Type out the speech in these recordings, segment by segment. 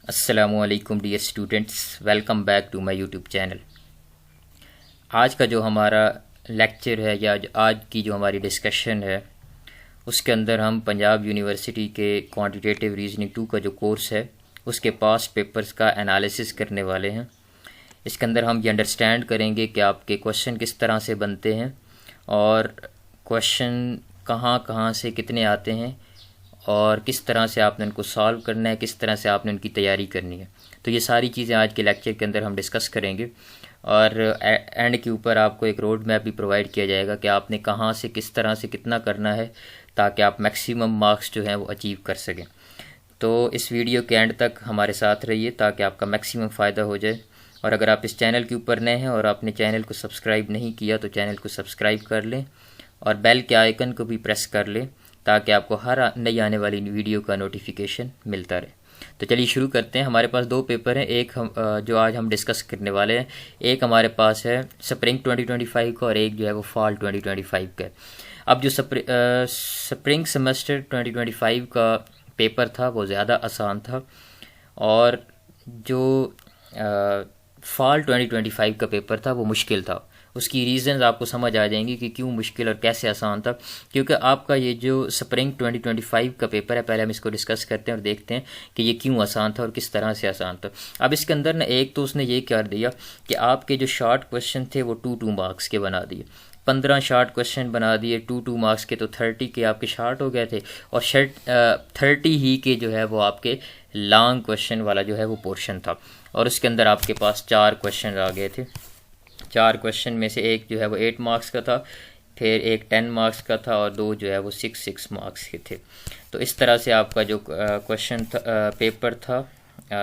अस्सलामुअलैकुम dear students, welcome back to my YouTube channel. आज का जो हमारा लेक्चर है या आज की जो हमारी डिस्कशन है उसके अंदर हम पंजाब यूनिवर्सिटी के क्वांटिटेटिव रीजनिंग 2 का जो कोर्स है उसके पास्ट पेपर्स का एनालिसिस करने वाले हैं। इसके अंदर हम ये अंडरस्टैंड करेंगे कि आपके क्वेश्चन किस तरह से बनते हैं और क्वेश्चन कहाँ कहाँ से कितने आते हैं और किस तरह से आपने उनको सॉल्व करना है, किस तरह से आपने उनकी तैयारी करनी है। तो ये सारी चीज़ें आज के लेक्चर के अंदर हम डिस्कस करेंगे और एंड के ऊपर आपको एक रोड मैप भी प्रोवाइड किया जाएगा कि आपने कहाँ से किस तरह से कितना करना है ताकि आप मैक्सिमम मार्क्स जो हैं वो अचीव कर सकें। तो इस वीडियो के एंड तक हमारे साथ रहिए ताकि आपका मैक्सिमम फ़ायदा हो जाए। और अगर आप इस चैनल के ऊपर नए हैं और आपने चैनल को सब्सक्राइब नहीं किया तो चैनल को सब्सक्राइब कर लें और बेल के आइकन को भी प्रेस कर लें ताकि आपको हर नई आने वाली वीडियो का नोटिफिकेशन मिलता रहे। तो चलिए शुरू करते हैं। हमारे पास दो पेपर हैं, एक जो आज हम डिस्कस करने वाले हैं, एक हमारे पास है स्प्रिंग 2025 का और एक जो है वो फॉल 2025 का। अब जो स्प्रिंग सेमेस्टर 2025 का पेपर था वो ज़्यादा आसान था और जो फॉल 2025 का पेपर था वो मुश्किल था। उसकी रीज़न्स आपको समझ आ जाएंगी कि क्यों मुश्किल और कैसे आसान था। क्योंकि आपका ये जो स्प्रिंग 2025 का पेपर है, पहले हम इसको डिस्कस करते हैं और देखते हैं कि ये क्यों आसान था और किस तरह से आसान था। अब इसके अंदर ना एक तो उसने ये कर दिया कि आपके जो शॉर्ट क्वेश्चन थे वो 2 मार्क्स के बना दिए। 15 शॉर्ट क्वेश्चन बना दिए 2 मार्क्स के, तो 30 के आपके शॉर्ट हो गए थे और 30 ही के जो है वो आपके लॉन्ग क्वेश्चन वाला जो है वो पोर्शन था। और उसके अंदर आपके पास 4 क्वेश्चन आ गए थे। 4 क्वेश्चन में से एक जो है वो 8 मार्क्स का था, फिर एक 10 मार्क्स का था और 2 जो है वो 6 मार्क्स के थे। तो इस तरह से आपका जो क्वेश्चन पेपर था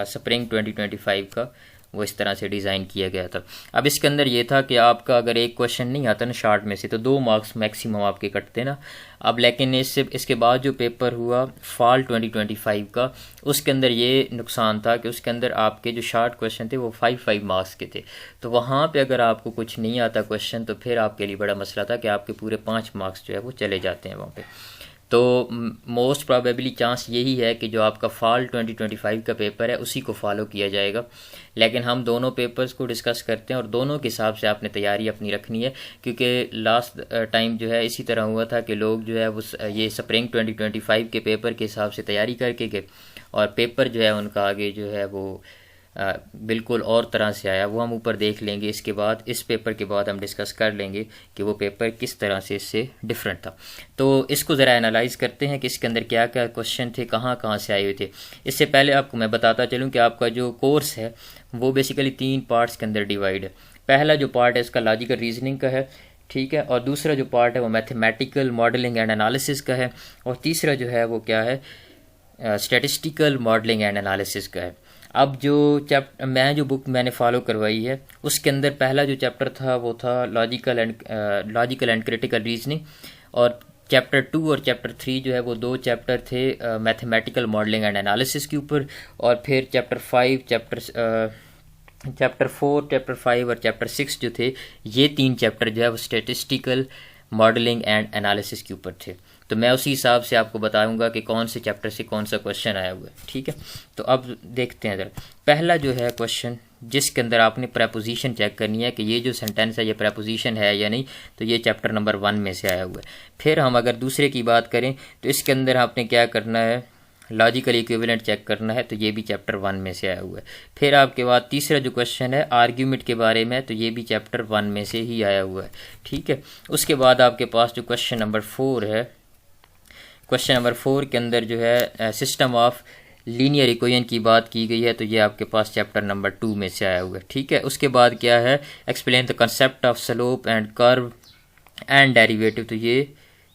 स्प्रिंग 2025 का वो इस तरह से डिज़ाइन किया गया था। अब इसके अंदर ये था कि आपका अगर एक क्वेश्चन नहीं आता ना शॉर्ट में से तो 2 मार्क्स मैक्सिमम आपके कटते ना। अब लेकिन इसके बाद जो पेपर हुआ फॉल 2025 का उसके अंदर ये नुकसान था कि उसके अंदर आपके जो शॉर्ट क्वेश्चन थे वो 5 मार्क्स के थे। तो वहाँ पे अगर आपको कुछ नहीं आता क्वेश्चन तो फिर आपके लिए बड़ा मसला था कि आपके पूरे 5 मार्क्स जो है वो चले जाते हैं वहाँ पे। तो मोस्ट प्रोबेबली चांस यही है कि जो आपका फॉल 2025 का पेपर है उसी को फॉलो किया जाएगा। लेकिन हम दोनों पेपर्स को डिस्कस करते हैं और दोनों के हिसाब से आपने तैयारी अपनी रखनी है, क्योंकि लास्ट टाइम जो है इसी तरह हुआ था कि लोग जो है वो ये स्प्रिंग 2025 के पेपर के हिसाब से तैयारी करके गए और पेपर जो है उनका आगे जो है वो बिल्कुल और तरह से आया। वो हम ऊपर देख लेंगे, इसके बाद इस पेपर के बाद हम डिस्कस कर लेंगे कि वो पेपर किस तरह से इससे डिफरेंट था। तो इसको ज़रा एनालाइज करते हैं कि इसके अंदर क्या क्या क्वेश्चन थे, कहाँ कहाँ से आए हुए थे। इससे पहले आपको मैं बताता चलूँ कि आपका जो कोर्स है वो बेसिकली 3 पार्ट्स के अंदर डिवाइड है। पहला जो पार्ट है इसका लॉजिकल रीजनिंग का है, ठीक है, और दूसरा जो पार्ट है वो मैथमेटिकल मॉडलिंग एंड एनालिसिस का है और तीसरा जो है वो क्या है स्टैटिस्टिकल मॉडलिंग एंड एनालिसिस का है। अब जो जो बुक मैंने फॉलो करवाई है उसके अंदर पहला जो चैप्टर था वो था लॉजिकल एंड क्रिटिकल रीजनिंग और चैप्टर 2 और चैप्टर 3 जो है वो 2 चैप्टर थे मैथमेटिकल मॉडलिंग एंड एनालिसिस के ऊपर। और फिर चैप्टर 4, चैप्टर 5 और चैप्टर 6 जो थे ये 3 चैप्टर जो है वो स्टैटिस्टिकल मॉडलिंग एंड एनालिसिस के ऊपर थे। तो मैं उसी हिसाब से आपको बताऊंगा कि कौन से चैप्टर से कौन सा क्वेश्चन आया हुआ है, ठीक है। तो अब देखते हैं ज़रा पहला जो है क्वेश्चन जिसके अंदर आपने प्रेपोजिशन चेक करनी है कि ये जो सेंटेंस है ये प्रेपोजिशन है या नहीं। तो ये चैप्टर नंबर 1 में से आया हुआ है। फिर हम अगर दूसरे की बात करें तो इसके अंदर आपने क्या करना है, लॉजिकल इक्विवेलेंट चेक करना है, तो ये भी चैप्टर 1 में से आया हुआ है। फिर आपके बाद तीसरा जो क्वेश्चन है आर्ग्यूमेंट के बारे में, तो ये भी चैप्टर 1 में से ही आया हुआ है, ठीक है। उसके बाद आपके पास जो क्वेश्चन नंबर 4 है, क्वेश्चन नंबर 4 के अंदर जो है सिस्टम ऑफ लीनियर इक्वेशन की बात की गई है, तो ये आपके पास चैप्टर नंबर 2 में से आया हुआ है, ठीक है। उसके बाद क्या है explain the concept of slope and curve and derivative, तो ये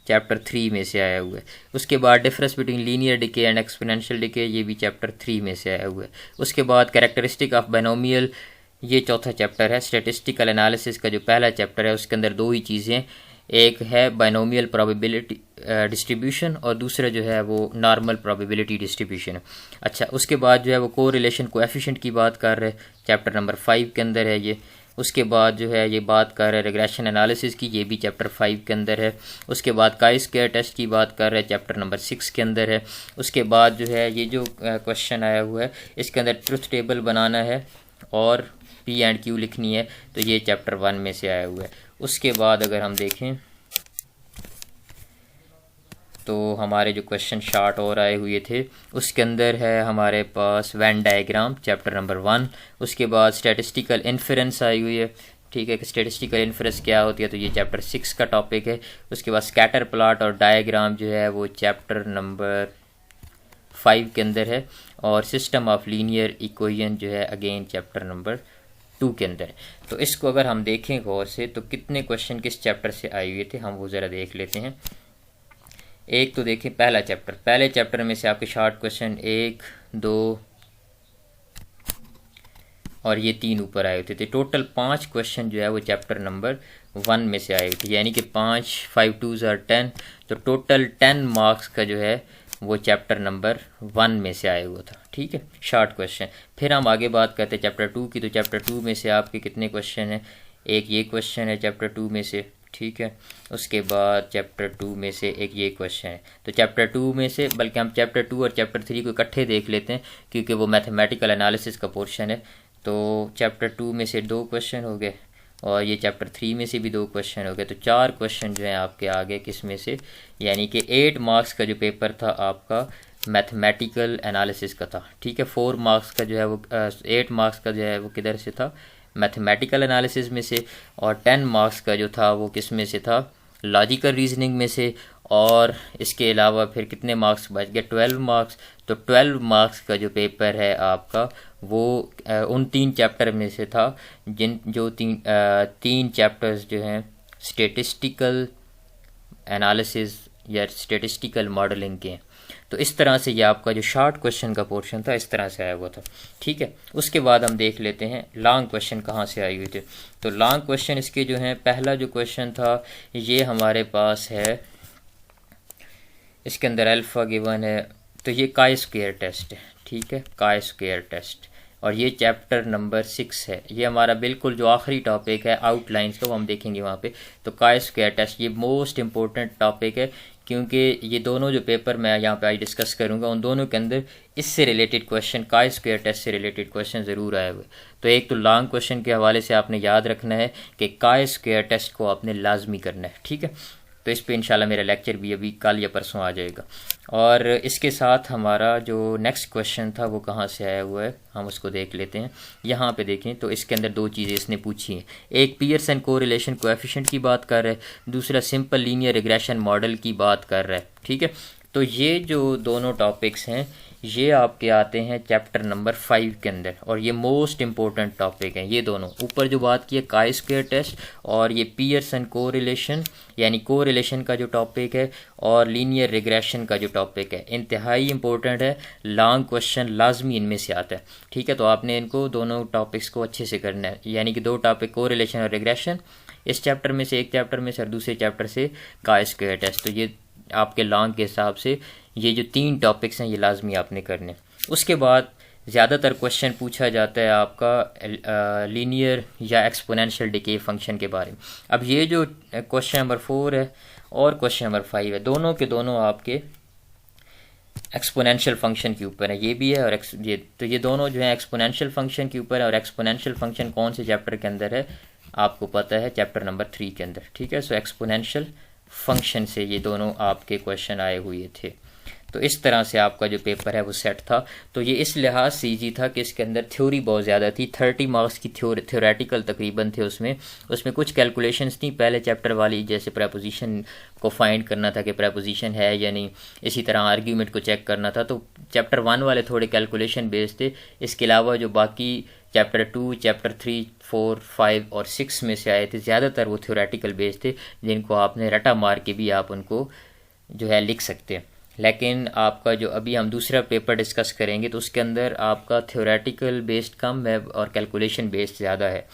चैप्टर 3 में से आया हुआ है। उसके बाद difference between linear decay and exponential decay, ये भी चैप्टर 3 में से आया हुआ है। उसके बाद कैरेक्टरिस्टिक ऑफ बाइनोमियल, ये चौथा चैप्टर है। स्टैटिस्टिकल एनालिसिस का जो पहला चैप्टर है उसके अंदर 2 ही चीज़ें, एक है बाइनोमियल प्रोबेबिलिटी डिस्ट्रीब्यूशन और दूसरा जो है वो नॉर्मल प्रोबेबिलिटी डिस्ट्रीब्यूशन है। अच्छा, उसके बाद जो है वो कोरिलेशन कोएफिशिएंट की बात कर रहे हैं, चैप्टर नंबर 5 के अंदर है ये। उसके बाद जो है ये बात कर रहा है रिग्रेशन एनालिसिस की, ये भी चैप्टर 5 के अंदर है। उसके बाद काई स्क्वायर टेस्ट की बात कर रहा है, चैप्टर नंबर 6 के अंदर है। उसके बाद जो है ये जो क्वेश्चन आया हुआ है इसके अंदर ट्रुथ टेबल बनाना है और पी एंड क्यू लिखनी है, तो ये चैप्टर 1 में से आया हुआ है। उसके बाद अगर हम देखें तो हमारे जो क्वेश्चन शार्ट और आए हुए थे उसके अंदर है हमारे पास वेन डायग्राम चैप्टर नंबर 1। उसके बाद स्टैटिस्टिकल इन्फरेंस आई हुई है, ठीक है कि स्टैटिस्टिकल इन्फरेंस क्या होती है, तो ये चैप्टर 6 का टॉपिक है। उसके बाद स्कैटर प्लॉट और डायग्राम जो है वो चैप्टर नंबर 5 के अंदर है। और सिस्टम ऑफ लीनियर इक्वेशन जो है अगेन चैप्टर नंबर 2 के अंदर है। तो इसको अगर हम देखें गौर से तो कितने क्वेश्चन किस चैप्टर से आए हुए थे हम वो ज़रा देख लेते हैं। एक तो देखिए पहला चैप्टर, पहले चैप्टर में से आपके शॉर्ट क्वेश्चन 1, 2 और ये 3 ऊपर आए होते थे। टोटल 5 क्वेश्चन जो है वो चैप्टर नंबर 1 में से आए थे, यानी कि 5 5 2 आर 10, तो टोटल 10 मार्क्स का जो है वो चैप्टर नंबर 1 में से आया हुआ था, ठीक है, शॉर्ट क्वेश्चन। फिर हम आगे बात करते हैं चैप्टर 2 की, तो चैप्टर 2 में से आपके कितने क्वेश्चन हैं, एक ये क्वेश्चन है चैप्टर 2 में से, ठीक है। उसके बाद चैप्टर 2 में से एक ये क्वेश्चन है। तो चैप्टर 2 में से, बल्कि हम चैप्टर 2 और चैप्टर 3 को इकट्ठे देख लेते हैं क्योंकि वो मैथमेटिकल एनालिसिस का पोर्शन है। तो चैप्टर 2 में से 2 क्वेश्चन हो गए और ये चैप्टर 3 में से भी 2 क्वेश्चन हो गए, तो 4 क्वेश्चन जो हैं आपके आगे किस में से, यानी कि 8 मार्क्स का जो पेपर था आपका मैथमेटिकल एनालिसिस का था, ठीक है। 4 मार्क्स का जो है वो 8 मार्क्स का जो है वो किधर से था, मैथमेटिकल एनालिसिस में से, और 10 मार्क्स का जो था वो किस में से था, लॉजिकल रीजनिंग में से। और इसके अलावा फिर कितने मार्क्स बच गए, 12 मार्क्स। तो 12 मार्क्स का जो पेपर है आपका वो उन 3 चैप्टर में से था जो तीन चैप्टर्स जो हैं स्टेटिस्टिकल एनालिसिस या स्टेटिस्टिकल मॉडलिंग के हैं। तो इस तरह से ये आपका जो शॉर्ट क्वेश्चन का पोर्शन था इस तरह से आया हुआ था, ठीक है। उसके बाद हम देख लेते हैं लॉन्ग क्वेश्चन कहाँ से आए हुए थे। तो लॉन्ग क्वेश्चन इसके जो हैं, पहला जो क्वेश्चन था ये हमारे पास है, इसके अंदर अल्फ़ा गिवन है, तो ये काई स्क्वायर टेस्ट है, ठीक है, काई स्क्वायर टेस्ट, और ये चैप्टर नंबर 6 है। ये हमारा बिल्कुल जो आखिरी टॉपिक है आउटलाइंस का वो हम देखेंगे वहाँ पे। तो काई स्क्वायर टेस्ट ये मोस्ट इम्पोर्टेंट टॉपिक है क्योंकि ये दोनों जो पेपर मैं यहाँ पे आज डिस्कस करूँगा उन दोनों के अंदर इससे related question, chi square test से रिलेटेड क्वेश्चन ज़रूर आए हुए। तो एक तो लॉन्ग क्वेश्चन के हवाले से आपने याद रखना है कि काई स्क्वायर टेस्ट को आपने लाजमी करना है, ठीक है। तो इस पे इंशाल्लाह मेरा लेक्चर भी अभी कल या परसों आ जाएगा। और इसके साथ हमारा जो नेक्स्ट क्वेश्चन था वो कहाँ से आया हुआ है हम उसको देख लेते हैं। यहाँ पे देखें तो इसके अंदर 2 चीज़ें इसने पूछी हैं, एक पियर्सन कोरिलेशन कोएफिशिएंट की बात कर रहा है, दूसरा सिंपल लीनियर रिग्रेशन मॉडल की बात कर रहा है, ठीक है। तो ये जो दोनों टॉपिक्स हैं ये आपके आते हैं चैप्टर नंबर 5 के अंदर, और ये मोस्ट इंपॉर्टेंट टॉपिक हैं ये दोनों। ऊपर जो बात की है काई स्क्वायर टेस्ट और ये पियर्सन कोरिलेशन यानी कोरिलेशन का जो टॉपिक है और लीनियर रिग्रेशन का जो टॉपिक है, इंतहाई इंपॉर्टेंट है, लॉन्ग क्वेश्चन लाजमी इनमें से आता है, ठीक है। तो आपने इनको दोनों टॉपिक्स को अच्छे से करना है, यानी कि 2 टॉपिक कोरिलेशन और रिग्रेशन इस चैप्टर में से, एक चैप्टर में से, और दूसरे चैप्टर से काई स्क्वायर टेस्ट। तो ये आपके लॉन्ग के हिसाब से ये जो 3 टॉपिक्स हैं ये लाजमी आपने करने। उसके बाद ज़्यादातर क्वेश्चन पूछा जाता है आपका लीनियर या एक्सपोनेंशियल डिके फंक्शन के बारे में। अब ये जो क्वेश्चन नंबर 4 है और क्वेश्चन नंबर 5 है, दोनों के दोनों आपके एक्सपोनेंशियल फंक्शन के ऊपर है, ये भी है और ये दोनों जो है एक्सपोनेंशियल फंक्शन के ऊपर है। और एक्सपोनेंशियल फंक्शन कौन से चैप्टर के अंदर है आपको पता है, चैप्टर नंबर 3 के अंदर, ठीक है। सो एक्सपोनेंशियल फंक्शन से ये दोनों आपके क्वेश्चन आए हुए थे। तो इस तरह से आपका जो पेपर है वो सेट था। तो ये इस लिहाज से ईजी था कि इसके अंदर थ्योरी बहुत ज़्यादा थी, 30 मार्क्स की थ्योरेटिकल तकरीबन थे उसमें कुछ कैलकुलेशंस थी पहले चैप्टर वाली, जैसे प्रेपोजिशन को फाइंड करना था कि प्रेपोजिशन है या नहीं, इसी तरह आर्ग्यूमेंट को चेक करना था। तो चैप्टर 1 वाले थोड़े कैलकुलेशन बेस्ड थे। इसके अलावा जो बाकी चैप्टर 2, चैप्टर 3, 4, 5 और 6 में से आए थे ज़्यादातर वो थ्योरेटिकल बेस्ड थे, जिनको आपने रटा मार के भी आप उनको जो है लिख सकते हैं। लेकिन आपका जो अभी हम दूसरा पेपर डिस्कस करेंगे तो उसके अंदर आपका थ्योरेटिकल बेस्ड कम है और कैलकुलेशन बेस्ड ज़्यादा है,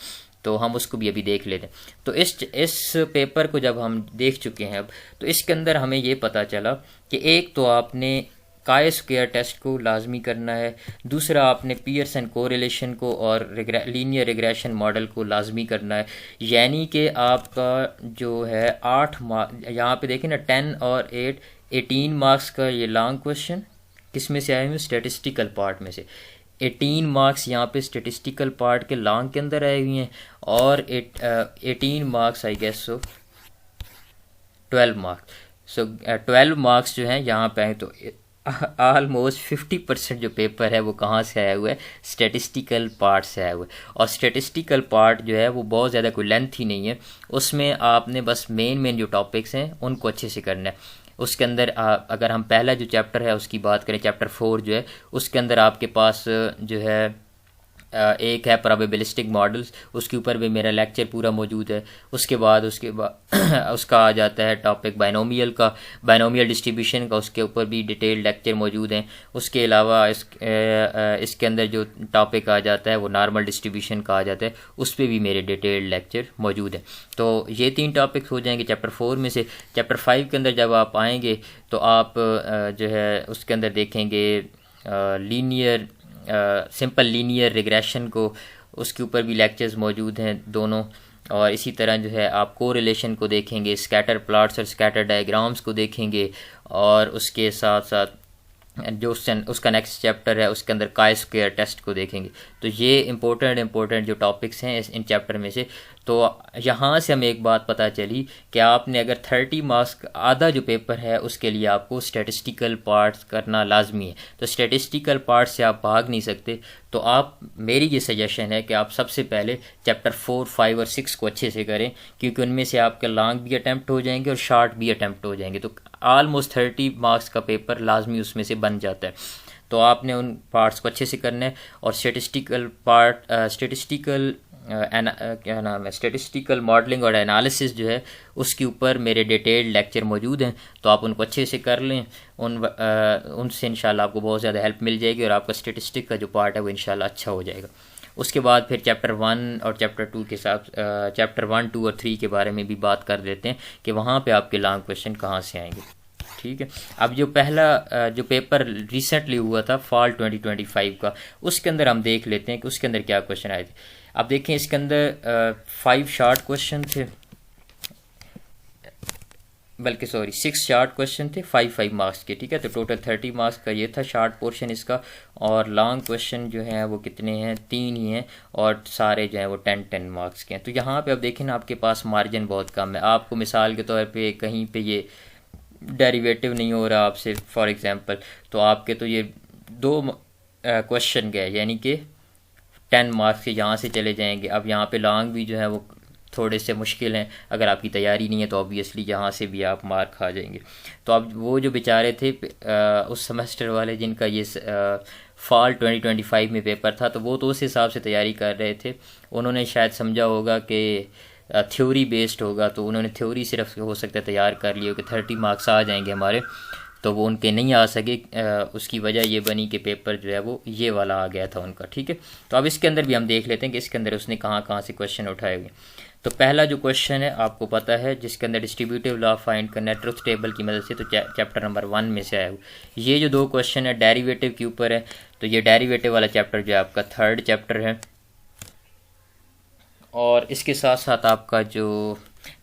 तो हम उसको भी अभी देख लेते हैं। तो इस पेपर को जब हम देख चुके हैं अब, तो इसके अंदर हमें ये पता चला कि एक तो आपने काय स्क्वायर टेस्ट को लाजमी करना है। दूसरा, आपने पियर्सन कोरिलेशन को और लीनियर रिग्रेशन मॉडल को लाजमी करना है। यानी कि आपका जो है 8 मार्क, यहाँ पे देखें ना 10 और 8, 18 मार्क्स का ये लॉन्ग क्वेश्चन किस में से आए हुए? स्टेटिस्टिकल पार्ट में से। 18 मार्क्स यहाँ पे स्टेटिस्टिकल पार्ट के लॉन्ग के अंदर आए हुए हैं, और 18 marks I guess so 12 marks. So 12 marks जो हैं यहाँ पे आए, तो ऑलमोस्ट 50% जो पेपर है वो कहाँ से आया हुआ है? स्टेटिस्टिकल पार्ट से आया हुआ है। और स्टेटिस्टिकल पार्ट जो है वो बहुत ज़्यादा कोई लेंथ ही नहीं है, उसमें आपने बस मेन जो टॉपिक्स हैं उनको अच्छे से करना है। उसके अंदर अगर हम पहला जो चैप्टर है उसकी बात करें, चैप्टर 4 जो है, उसके अंदर आपके पास जो है एक है प्रोबेबिलिस्टिक मॉडल्स, उसके ऊपर भी मेरा लेक्चर पूरा मौजूद है। उसके बाद उसका आ जाता है टॉपिक बाइनोमियल का, बाइनोमियल डिस्ट्रीब्यूशन का, उसके ऊपर भी डिटेल लेक्चर मौजूद हैं। उसके अलावा इसके अंदर जो टॉपिक आ जाता है वो नॉर्मल डिस्ट्रीब्यूशन का आ जाता है, उस पर भी मेरे डिटेल लेक्चर मौजूद हैं। तो ये 3 टॉपिक्स हो जाएंगे चैप्टर 4 में से। चैप्टर 5 के अंदर जब आप आएंगे तो आप जो है उसके अंदर देखेंगे लीनियर सिंपल लीनियर रिग्रेशन को, उसके ऊपर भी लेक्चर्स मौजूद हैं दोनों। और इसी तरह जो है आप कोरिलेशन को देखेंगे, स्कैटर प्लॉट्स और स्कैटर डायग्राम्स को देखेंगे, और उसके साथ साथ जो उसका नेक्स्ट चैप्टर है उसके अंदर काय स्क्वायर टेस्ट को देखेंगे। तो ये इम्पोर्टेंट जो टॉपिक्स हैं इन चैप्टर में से। तो यहाँ से हमें एक बात पता चली कि आपने अगर 30 मार्क्स आधा जो पेपर है उसके लिए आपको स्टैटिस्टिकल पार्ट्स करना लाजमी है। तो स्टैटिस्टिकल पार्ट से आप भाग नहीं सकते। तो आप, मेरी ये सजेशन है कि आप सबसे पहले चैप्टर 4, 5 और 6 को अच्छे से करें, क्योंकि उनमें से आपके लॉन्ग भी अटैम्प्ट हो जाएंगे और शॉर्ट भी अटैम्प्ट हो जाएंगे। तो ऑलमोस्ट 30 मार्क्स का पेपर लाजमी उसमें से बन जाता है। तो आपने उन पार्ट्स को अच्छे से करना है। और स्टैटिस्टिकल पार्ट, क्या नाम है, स्टैटिस्टिकल मॉडलिंग और एनालिसिस जो है उसके ऊपर मेरे डिटेल्ड लेक्चर मौजूद हैं, तो आप उनको अच्छे से कर लें। उनसे इंशाल्लाह आपको बहुत ज़्यादा हेल्प मिल जाएगी और आपका स्टैटिस्टिक का जो पार्ट है वो इंशाल्लाह अच्छा हो जाएगा। उसके बाद फिर चैप्टर 1 और चैप्टर 2 के साथ चैप्टर 1, 2 और 3 के बारे में भी बात कर लेते हैं कि वहाँ पे आपके लॉन्ग क्वेश्चन कहाँ से आएंगे। ठीक है। अब जो पहला जो पेपर रिसेंटली हुआ था फॉल 2025 का, उसके अंदर हम देख लेते हैं कि उसके अंदर क्या क्वेश्चन आए थे। अब देखें, इसके अंदर 5 शॉर्ट क्वेश्चन थे, बल्कि 6 शॉर्ट क्वेश्चन थे 5 मार्क्स के। ठीक है, तो टोटल 30 मार्क्स का ये था शॉर्ट पोर्शन इसका। और लॉन्ग क्वेश्चन जो है वो कितने हैं? 3 ही हैं, और सारे जो हैं वो 10 मार्क्स के हैं। तो यहाँ पे अब देखें ना, आपके पास मार्जिन बहुत कम है। आपको मिसाल के तौर पे कहीं पे ये डेरिवेटिव नहीं हो रहा आपसे फॉर एग्जांपल, तो आपके तो ये 2 क्वेश्चन गए, यानी कि 10 मार्क्स के यहाँ से चले जाएंगे। अब यहाँ पे लॉन्ग भी जो है वो थोड़े से मुश्किल हैं, अगर आपकी तैयारी नहीं है तो ऑब्वियसली यहाँ से भी आप मार्क खा जाएंगे। तो अब वो जो बेचारे थे उस सेमेस्टर वाले जिनका ये फॉल 2025 में पेपर था, तो वो तो उस हिसाब से तैयारी कर रहे थे। उन्होंने शायद समझा होगा कि थ्योरी बेस्ड होगा, तो उन्होंने थ्योरी सिर्फ हो सकता है तैयार कर लिया कि 30 मार्क्स आ जाएंगे हमारे, तो वो उनके नहीं आ सके। उसकी वजह ये बनी कि पेपर जो है वो ये वाला आ गया था उनका। ठीक है, तो अब इसके अंदर भी हम देख लेते हैं कि इसके अंदर उसने कहाँ से क्वेश्चन उठाए हुए। तो पहला जो क्वेश्चन है आपको पता है, जिसके अंदर डिस्ट्रीब्यूटिव लॉ फाइंड करना है ट्रुथ टेबल की मदद से, तो चैप्टर नंबर 1 में से आया हुआ। ये जो 2 क्वेश्चन है डेरिवेटिव के ऊपर है, तो ये डेरिवेटिव वाला चैप्टर जो है आपका 3rd चैप्टर है। और इसके साथ साथ आपका जो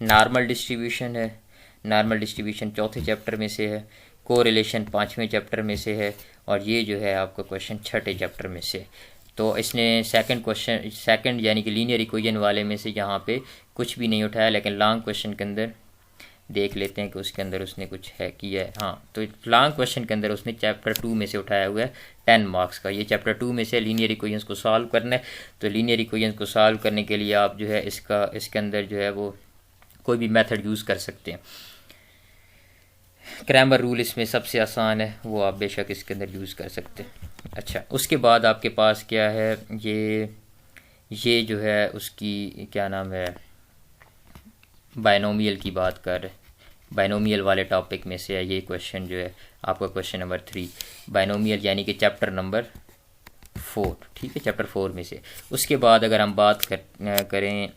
नॉर्मल डिस्ट्रीब्यूशन है, नॉर्मल डिस्ट्रीब्यूशन 4थे चैप्टर में से है, कोरिलेशन 5वें चैप्टर में से है, और ये जो है आपका क्वेश्चन 6ठे चैप्टर में से। तो इसने सेकंड यानी कि लीनियर इक्वेशन वाले में से यहाँ पे कुछ भी नहीं उठाया, लेकिन लॉन्ग क्वेश्चन के अंदर देख लेते हैं कि उसके अंदर उसने कुछ है किया है। हाँ, तो लॉन्ग क्वेश्चन के अंदर उसने चैप्टर 2 में से उठाया हुआ है 10 मार्क्स का। ये चैप्टर 2 में से लीनियर इक्वेशंस को सॉल्व करना है। तो लीनियर इक्वेशंस को सॉल्व करने के लिए आप जो है इसके अंदर जो है वो कोई भी मेथड यूज़ कर सकते हैं। क्रैमर रूल इसमें सबसे आसान है, वो आप बेशक इसके अंदर यूज़ कर सकते हैं। अच्छा, उसके बाद आपके पास क्या है, ये जो है उसकी क्या नाम है, बाइनोमियल की बात कर रहे, बाइनोमियल वाले टॉपिक में से है ये क्वेश्चन जो है आपका क्वेश्चन नंबर 3, बाइनोमियल यानी कि चैप्टर नंबर 4। ठीक है, चैप्टर 4 में से। उसके बाद अगर हम बात करें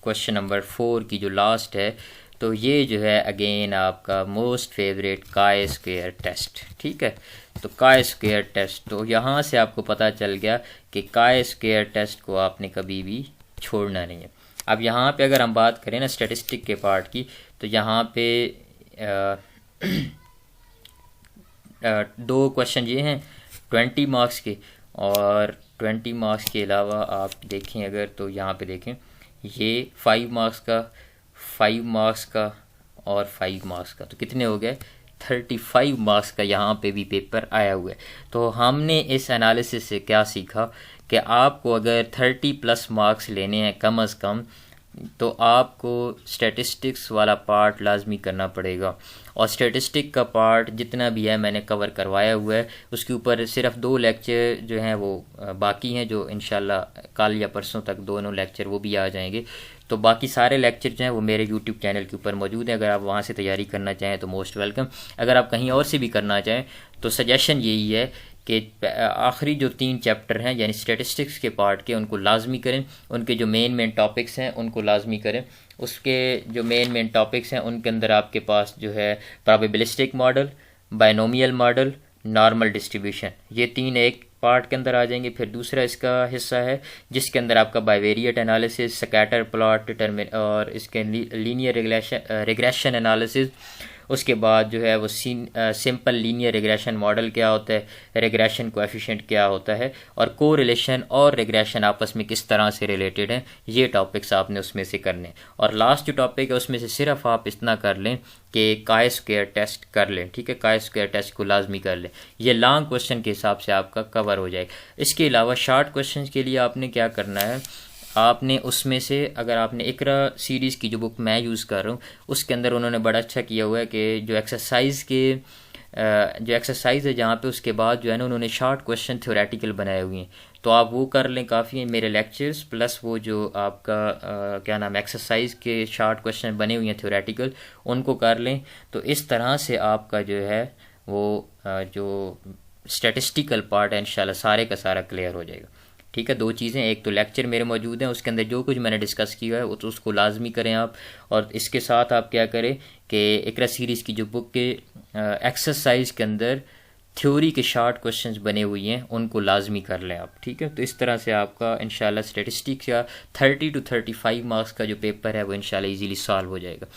क्वेश्चन नंबर 4 की जो लास्ट है, तो ये जो है अगेन आपका most favourite chi square test, ठीक है। तो काई स्क्वायर टेस्ट, तो यहाँ से आपको पता चल गया कि काई स्क्वायर टेस्ट को आपने कभी भी छोड़ना नहीं है। अब यहाँ पे अगर हम बात करें ना स्टैटिस्टिक के पार्ट की, तो यहाँ पे दो क्वेश्चन ये हैं 20 मार्क्स के, और 20 मार्क्स के अलावा आप देखें अगर तो यहाँ पे देखें ये 5 मार्क्स का, 5 मार्क्स का और 5 मार्क्स का, तो कितने हो गए 35 मार्क्स का यहाँ पे भी पेपर आया हुआ है। तो हमने इस एनालिसिस से क्या सीखा कि आपको अगर 30+ मार्क्स लेने हैं कम अज़ कम, तो आपको स्टैटिस्टिक्स वाला पार्ट लाजमी करना पड़ेगा। और स्टैटिस्टिक का पार्ट जितना भी है मैंने कवर करवाया हुआ है, उसके ऊपर सिर्फ 2 लेक्चर जो हैं वो बाकी हैं, जो इंशाल्लाह कल या परसों तक दोनों लेक्चर वो भी आ जाएंगे। तो बाकी सारे लेक्चर जो हैं वो मेरे यूट्यूब चैनल के ऊपर मौजूद हैं, अगर आप वहाँ से तैयारी करना चाहें तो मोस्ट वेलकम। अगर आप कहीं और से भी करना चाहें तो सजेशन यही है कि आखिरी जो 3 चैप्टर हैं यानी स्टैटिस्टिक्स के पार्ट के, उनको लाजमी करें। उनके जो मेन टॉपिक्स हैं उनको लाजमी करें। उसके जो मेन टॉपिक्स हैं उनके अंदर आपके पास जो है probabilistic model, binomial model, normal distribution, ये 3 एक पार्ट के अंदर आ जाएंगे। फिर दूसरा इसका हिस्सा है जिसके अंदर आपका bivariate analysis, scatter plot determine और इसके लीनियर रिग्रेशन एनालिसिस। उसके बाद जो है वो सिंपल लीनियर रिग्रेशन मॉडल क्या होता है, रिग्रेशन कोएफिशिएंट क्या होता है, और कोरिलेशन और रिग्रेशन आपस में किस तरह से रिलेटेड हैं, ये टॉपिक्स आपने उसमें से करने। और लास्ट जो टॉपिक है उसमें से सिर्फ आप इतना कर लें कि काई स्क्वायर टेस्ट कर लें, ठीक है, काई स्क्वायर टेस्ट को लाजमी कर लें। ये लॉन्ग क्वेश्चन के हिसाब से आपका कवर हो जाएगा। इसके अलावा शॉर्ट क्वेश्चन के लिए आपने क्या करना है, आपने उसमें से अगर आपने इकरा सीरीज़ की जो बुक मैं यूज़ कर रहा हूँ उसके अंदर उन्होंने बड़ा अच्छा किया हुआ है कि जो एक्सरसाइज है जहाँ पे उसके बाद जो है ना उन्होंने शॉर्ट क्वेश्चन थ्योरेटिकल बनाए हुए हैं, तो आप वो कर लें, काफ़ी है। मेरे लेक्चर्स प्लस वो जो आपका क्या नाम एक्सरसाइज के शॉर्ट क्वेश्चन बने हुए हैं थ्योरेटिकल, उनको कर लें। तो इस तरह से आपका जो है वो जो स्टैटिस्टिकल पार्ट है इंशाल्लाह सारे का सारा क्लियर हो जाएगा, ठीक है। 2 चीज़ें, एक तो लेक्चर मेरे मौजूद हैं उसके अंदर जो कुछ मैंने डिस्कस किया है वो तो उसको लाजमी करें आप, और इसके साथ आप क्या करें कि इकरा सीरीज़ की जो बुक के एक्सरसाइज के अंदर थ्योरी के शॉर्ट क्वेश्चंस बने हुए हैं उनको लाजमी कर लें आप, ठीक है। तो इस तरह से आपका इंशाल्लाह स्टैटिस्टिक्स का 30 to 35 मार्क्स का जो पेपर है वो इंशाल्लाह इजीली सॉल्व हो जाएगा।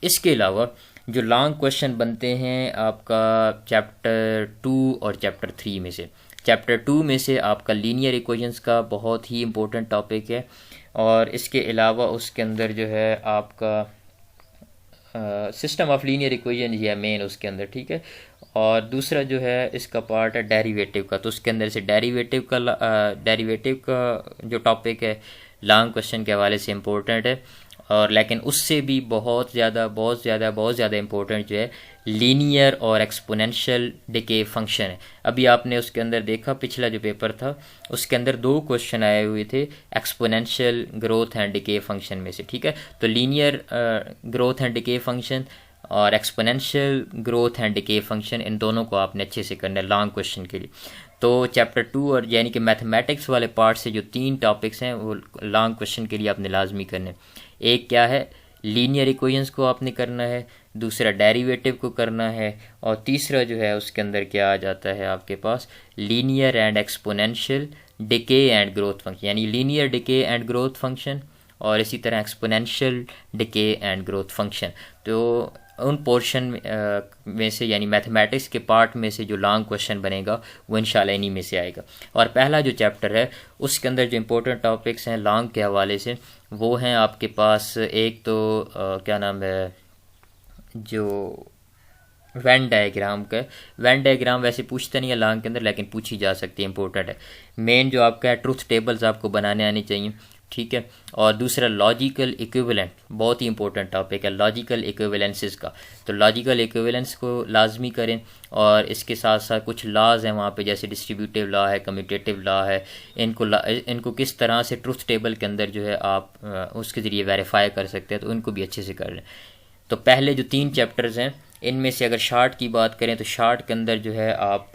इसके अलावा जो लॉन्ग क्वेश्चन बनते हैं आपका चैप्टर 2 और चैप्टर 3 में से, चैप्टर 2 में से आपका लीनियर इक्वेशंस का बहुत ही इम्पोर्टेंट टॉपिक है, और इसके अलावा उसके अंदर जो है आपका सिस्टम ऑफ लीनियर इक्वेशन ही है मेन उसके अंदर, ठीक है। और दूसरा जो है इसका पार्ट है डेरिवेटिव का, तो उसके अंदर से डेरिवेटिव का जो टॉपिक है लॉन्ग क्वेश्चन के हवाले से इम्पोर्टेंट है, और लेकिन उससे भी बहुत ज़्यादा इम्पोर्टेंट जो है लीनियर और एक्सपोनेंशियल डिके फंक्शन है। अभी आपने उसके अंदर देखा पिछला जो पेपर था उसके अंदर 2 क्वेश्चन आए हुए थे exponential growth and decay function में से, ठीक है। तो linear growth and decay function और exponential growth and decay function, इन दोनों को आपने अच्छे से करना है लॉन्ग क्वेश्चन के लिए। तो चैप्टर 2 और यानी कि मैथमेटिक्स वाले पार्ट से जो 3 टॉपिक्स हैं वो लॉन्ग क्वेश्चन के लिए आपने लाजमी करने। एक क्या है, लीनियर इक्वेशंस को आपने करना है, दूसरा डेरिवेटिव को करना है, और तीसरा जो है उसके अंदर क्या आ जाता है आपके पास linear and exponential decay and growth function, यानी linear decay and growth function और इसी तरह exponential decay and growth function. तो उन पोर्शन में से यानी मैथमेटिक्स के पार्ट में से जो लॉन्ग क्वेश्चन बनेगा वो इंशाल्लाह इन्हीं में से आएगा। और पहला जो चैप्टर है उसके अंदर जो इम्पोर्टेंट टॉपिक्स हैं लॉन्ग के हवाले से वो हैं आपके पास, एक तो क्या नाम है जो वेन डायग्राम का, वेन डायग्राम वैसे पूछते नहीं है लॉन्ग के अंदर लेकिन पूछी जा सकती है, इंपॉर्टेंट है। मेन जो आपका है ट्रूथ टेबल्स आपको बनाने आनी चाहिए, ठीक है। और दूसरा लॉजिकल इक्विवेलेंट, बहुत ही इंपॉर्टेंट टॉपिक है लॉजिकल इक्विवेलेंसेस का, तो लॉजिकल इक्विवेलेंस को लाजमी करें। और इसके साथ साथ कुछ लॉज हैं वहाँ पे जैसे डिस्ट्रीब्यूटिव लॉ है, कम्यूटेटिव लॉ है, इनको किस तरह से ट्रूथ टेबल के अंदर जो है आप उसके ज़रिए वेरीफाई कर सकते हैं, तो उनको भी अच्छे से कर लें। तो पहले जो 3 चैप्टर्स हैं इनमें से अगर शार्ट की बात करें तो शार्ट के अंदर जो है आप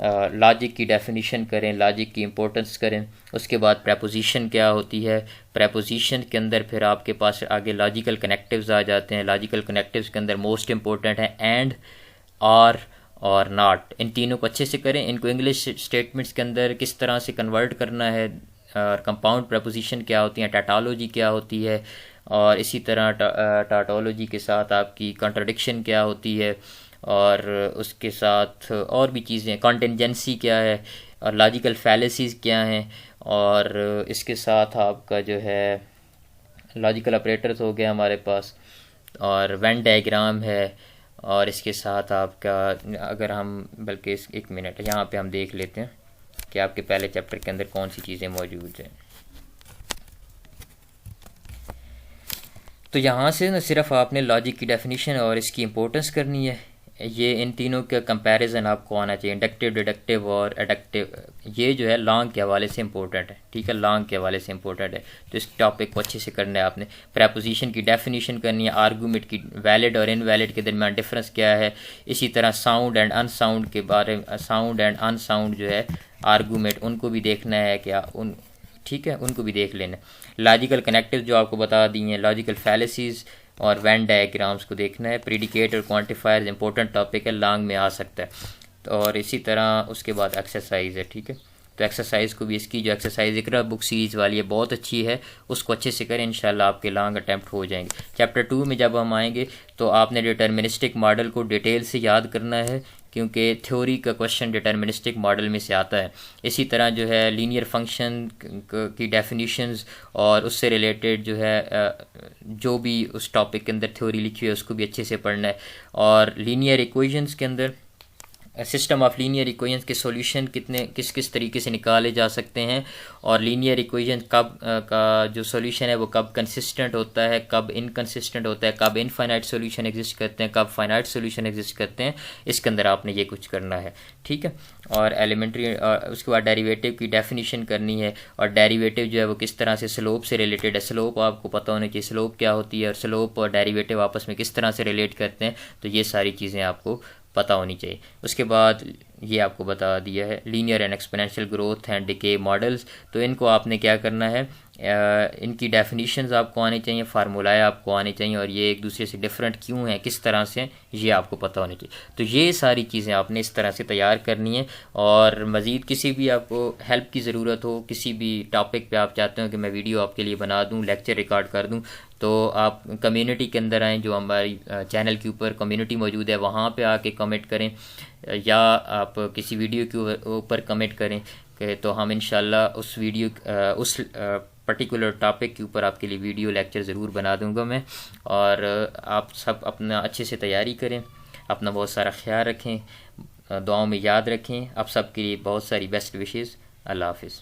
लॉजिक की डेफिनेशन करें, लॉजिक की इम्पोर्टेंस करें। उसके बाद प्रेपोजिशन क्या होती है, प्रेपोजिशन के अंदर फिर आपके पास आगे लॉजिकल कनेक्टिव्स आ जाते हैं। लॉजिकल कनेक्टिव्स के अंदर मोस्ट इंपॉर्टेंट है एंड, और नॉट। इन तीनों को अच्छे से करें। इनको इंग्लिश स्टेटमेंट्स के अंदर किस तरह से कन्वर्ट करना है, और कंपाउंड प्रेपोजिशन क्या होती हैं, टैटोलॉजी क्या होती है, और इसी तरह टैटोलॉजी के साथ आपकी कॉन्ट्रडिक्शन क्या होती है, और उसके साथ और भी चीज़ें, कॉन्टिंजेंसी क्या है, और लॉजिकल फैलेसीज क्या हैं, और इसके साथ आपका जो है लॉजिकल ऑपरेटर्स हो गया हमारे पास, और वेन डायग्राम है, और इसके साथ आपका अगर हम बल्कि एक मिनट यहाँ पे हम देख लेते हैं कि आपके पहले चैप्टर के अंदर कौन सी चीज़ें मौजूद हैं। तो यहाँ से न सिर्फ आपने लॉजिक की डेफिनेशन और इसकी इम्पोर्टेंस करनी है। ये इन तीनों का कंपैरिजन आपको आना चाहिए, इंडक्टिव, डिडक्टिव और एडक्टिव। ये जो है लॉन्ग के हवाले से इंपॉर्टेंट है, ठीक है, लॉन्ग के हवाले से इंपॉर्टेंट है। तो इस टॉपिक को अच्छे से करना है आपने। प्रेपोजिशन की डेफिनेशन करनी है, आर्गूमेंट की वैलिड और इनवैलिड के दरमियान डिफरेंस क्या है। इसी तरह साउंड एंड अनसाउंड के बारे में, साउंड एंड अनसाउंड जो है आर्गूमेंट, उनको भी देखना है क्या उन, ठीक है, उनको भी देख लेना। लॉजिकल कनेक्टिव जो आपको बता दी हैं, लॉजिकल फैलेसीज और वेन डायग्राम्स को देखना है। प्रीडिकेट और क्वांटिफायर्स इंपॉर्टेंट टॉपिक है, लॉन्ग में आ सकता है। तो और इसी तरह उसके बाद एक्सरसाइज है, ठीक है। तो एक्सरसाइज को भी, इसकी जो एक्सरसाइज इकरा बुक सीरीज़ वाली है बहुत अच्छी है, उसको अच्छे से करें, इंशाल्लाह आपके लॉन्ग अटैम्प्ट हो जाएंगे। चैप्टर 2 में जब हम आएंगे तो आपने डिटर्मिनिस्टिक मॉडल को डिटेल से याद करना है, क्योंकि थ्योरी का क्वेश्चन डिटर्मिनिस्टिक मॉडल में से आता है। इसी तरह जो है लीनियर फंक्शन की डेफिनेशंस और उससे रिलेटेड जो है जो भी उस टॉपिक के अंदर थ्योरी लिखी है उसको भी अच्छे से पढ़ना है। और लीनियर इक्वेशंस के अंदर सिस्टम ऑफ लीनियर इक्वेशंस के सॉल्यूशन किस किस तरीके से निकाले जा सकते हैं, और लीनियर इक्वेशन कब का जो सॉल्यूशन है वो कब कंसिस्टेंट होता है, कब इनकंसिस्टेंट होता है, कब इनफाइनाइट सॉल्यूशन एग्जिस्ट करते हैं, कब फाइनाइट सॉल्यूशन एग्जिस्ट करते हैं। इसके अंदर आपने ये कुछ करना है, ठीक है। और एलिमेंट्री, उसके बाद डेरिवेटिव की डेफिनेशन करनी है, और डेरिवेटिव जो है वो किस तरह से स्लोप से रिलेटेड है। स्लोप आपको पता होना चाहिए, स्लोप क्या होती है, और स्लोप और डेरिवेटिव आपस में किस तरह से रिलेट करते हैं। तो ये सारी चीज़ें आपको पता होनी चाहिए। उसके बाद ये आपको बता दिया है linear and exponential growth and decay models. तो इनको आपने क्या करना है, इनकी डेफिनेशंस आपको आनी चाहिए, फार्मूलाएँ आपको आनी चाहिए, और ये एक दूसरे से डिफरेंट क्यों हैं, किस तरह से, ये आपको पता होनी चाहिए। तो ये सारी चीज़ें आपने इस तरह से तैयार करनी है। और मज़ीद किसी भी आपको हेल्प की ज़रूरत हो, किसी भी टॉपिक पे आप चाहते हो कि मैं वीडियो आपके लिए बना दूँ, लेक्चर रिकॉर्ड कर दूँ, तो आप कम्युनिटी के अंदर आएँ, जो हमारी चैनल के ऊपर कम्युनिटी मौजूद है, वहाँ पे आके कमेंट करें, या आप किसी वीडियो के ऊपर कमेंट करें तो हम इंशाल्लाह उस वीडियो उस पर्टिकुलर टॉपिक के ऊपर आपके लिए वीडियो लेक्चर ज़रूर बना दूंगा मैं। और आप सब अपना अच्छे से तैयारी करें, अपना बहुत सारा ख्याल रखें, दुआओं में याद रखें। आप सब के लिए बहुत सारी बेस्ट विशेज़। अल्लाह हाफिज़।